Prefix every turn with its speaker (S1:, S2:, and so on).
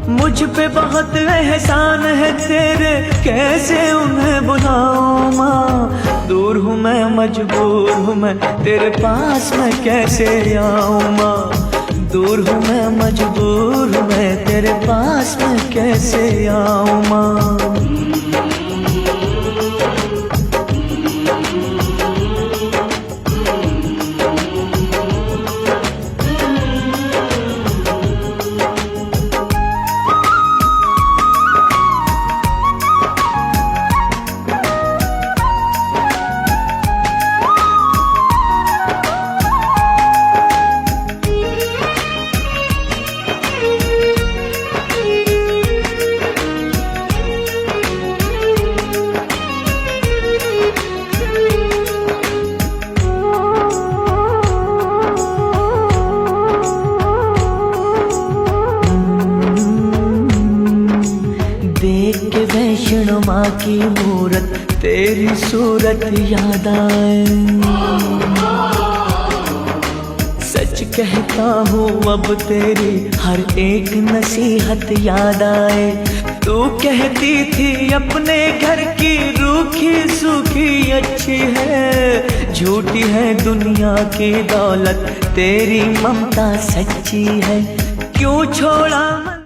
S1: मुझ पे बहुत एहसान है तेरे, कैसे उन्हें बुलाऊं माँ। दूर हूँ मैं, मजबूर हूँ मैं, तेरे पास मैं कैसे आऊं माँ। दूर हूँ मैं, मजबूर हूँ मैं, तेरे पास मैं कैसे आऊं माँ। देख के वैष्णो माँ की मूरत, तेरी सूरत याद आए। सच कहता हूँ अब तेरी हर एक नसीहत याद आए। तू कहती थी अपने घर की रूखी सूखी अच्छी है, झूठी है दुनिया की दौलत, तेरी ममता सच्ची है। क्यों छोड़ा